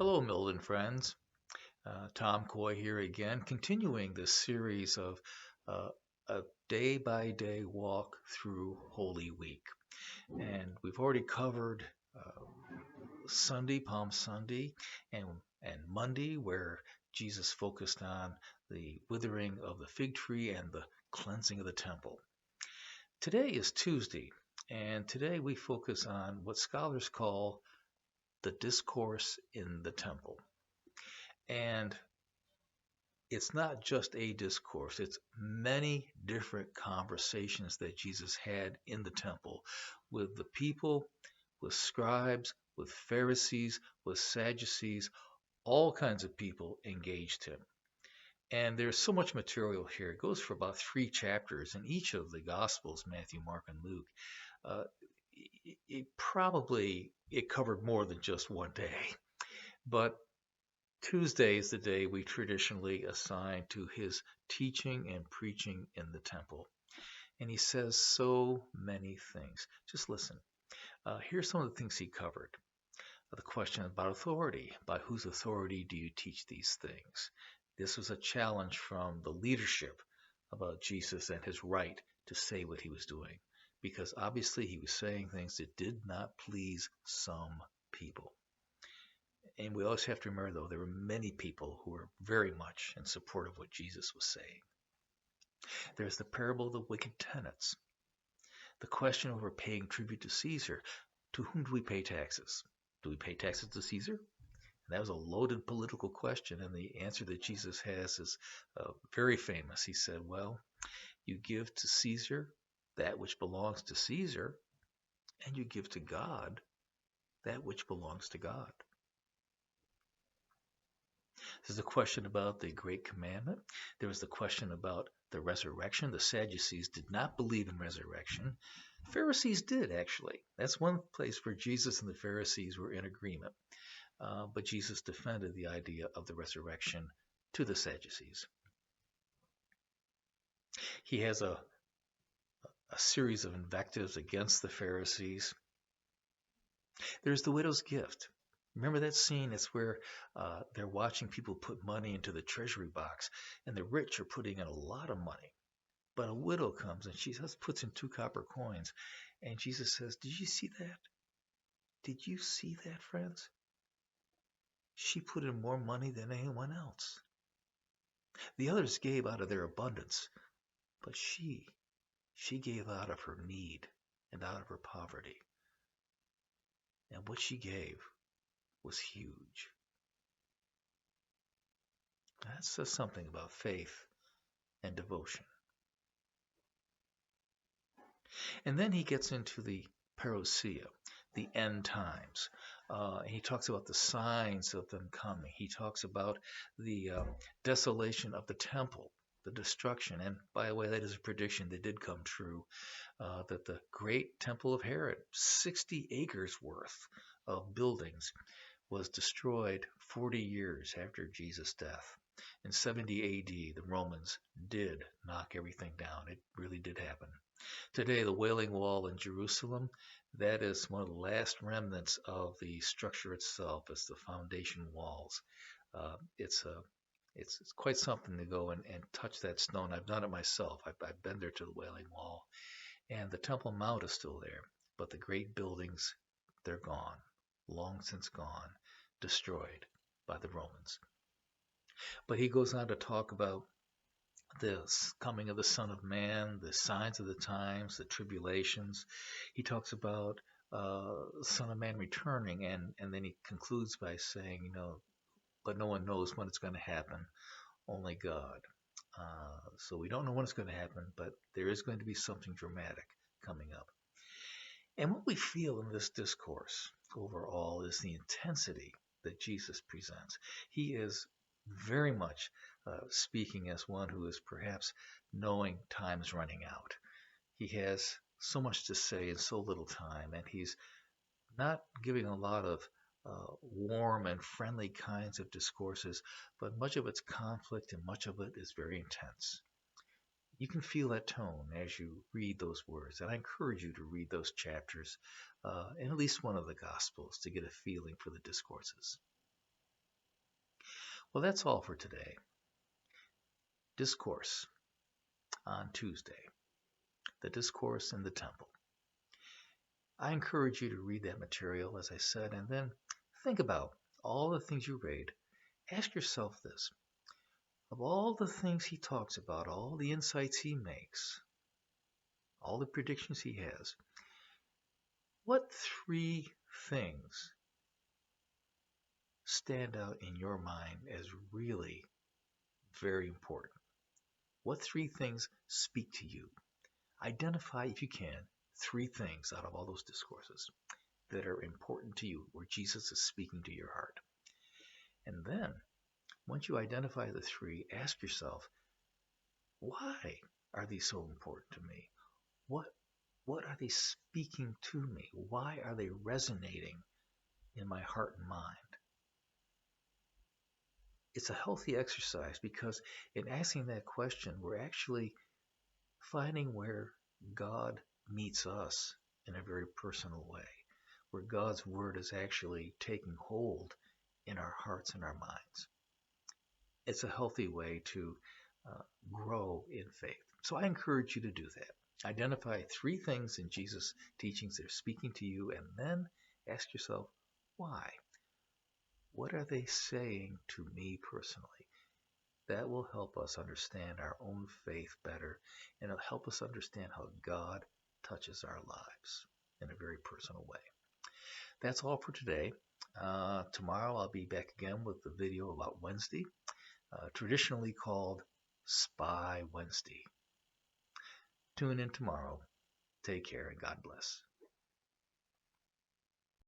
Hello, Milden friends. Tom Coye here again, continuing this series of uh, a day by day walk through Holy Week. And we've already covered Sunday, Palm Sunday, and, and Monday, where Jesus focused on the withering of the fig tree and the cleansing of the temple. Today is Tuesday, and today we focus on what scholars call the discourse in the temple. And it's not just a discourse, it's many different conversations that Jesus had in the temple with the people, with scribes, with Pharisees, with Sadducees, all kinds of people engaged him. And there's so much material here. It goes for about 3 chapters in each of the Gospels, Matthew, Mark, and Luke. Uh, it covered more than just one day. But Tuesday is the day we traditionally assign to his teaching and preaching in the temple. And he says so many things. Just listen. Here's some of the things he covered. The question about authority. By whose authority do you teach these things? This was a challenge from the leadership about Jesus and his right to say what he was doing. Because obviously he was saying things that did not please some people. And we always have to remember, though, there were many people who were very much in support of what Jesus was saying. There's the parable of the wicked tenants, the question over paying tribute to Caesar. To whom do we pay taxes? Do we pay taxes to Caesar? And that was a loaded political question, and the answer that Jesus has is very famous. He said, well, you give to Caesar that which belongs to Caesar, and you give to God that which belongs to God. There's the question about the Great Commandment. There was the question about the resurrection. The Sadducees did not believe in resurrection. Pharisees did, actually. That's one place where Jesus and the Pharisees were in agreement. But Jesus defended the idea of the resurrection to the Sadducees. He has a series of invectives against the Pharisees. There's the widow's gift. Remember that scene? It's where they're watching people put money into the treasury box, and the rich are putting in a lot of money. But a widow comes and she just puts in 2 copper coins. And Jesus says, did you see that? Did you see that, friends? She put in more money than anyone else. The others gave out of their abundance, but she gave out of her need and out of her poverty. And what she gave was huge. That says something about faith and devotion. And then he gets into the parousia, the end times. He talks about the signs of them coming. He talks about the desolation of the temple, the destruction. And by the way, that is a prediction that did come true, that the great temple of Herod, 60 acres worth of buildings, was destroyed 40 years after Jesus' death. In 70 AD, the Romans did knock everything down. It really did happen. Today, the Wailing Wall in Jerusalem, that is one of the last remnants of the structure itself. It's the foundation walls. It's quite something to go and touch that stone. I've done it myself. I've been there to the Wailing Wall. And the Temple Mount is still there. But the great buildings, they're gone. Long since gone. Destroyed by the Romans. But he goes on to talk about the coming of the Son of Man, the signs of the times, the tribulations. He talks about Son of Man returning, and then he concludes by saying, but no one knows when it's going to happen, only God. So we don't know when it's going to happen, but there is going to be something dramatic coming up. And what we feel in this discourse overall is the intensity that Jesus presents. He is very much speaking as one who is perhaps knowing time is running out. He has so much to say in so little time, and he's not giving a lot of warm and friendly kinds of discourses, but much of it's conflict and much of it is very intense. You can feel that tone as you read those words, and I encourage you to read those chapters in at least one of the Gospels to get a feeling for the discourses. Well, that's all for today. Discourse on Tuesday. The Discourse in the Temple. I encourage you to read that material, as I said, and then think about all the things you read. Ask yourself this. Of all the things he talks about, all the insights he makes, all the predictions he has, what three things stand out in your mind as really very important? What three things speak to you? Identify, if you can, three things out of all those discourses that are important to you, where Jesus is speaking to your heart. And then, once you identify the three, ask yourself, why are these so important to me? What what are they speaking to me? Why are they resonating in my heart and mind? It's a healthy exercise because in asking that question, we're actually finding where God meets us in a very personal way, where God's word is actually taking hold in our hearts and our minds. It's a healthy way to grow in faith. So I encourage you to do that. Identify three things in Jesus' teachings that are speaking to you, and then ask yourself, why? What are they saying to me personally? That will help us understand our own faith better, and it'll help us understand how God touches our lives in a very personal way. That's all for today. Tomorrow I'll be back again with the video about Wednesday, traditionally called Spy Wednesday. Tune in tomorrow. Take care and God bless.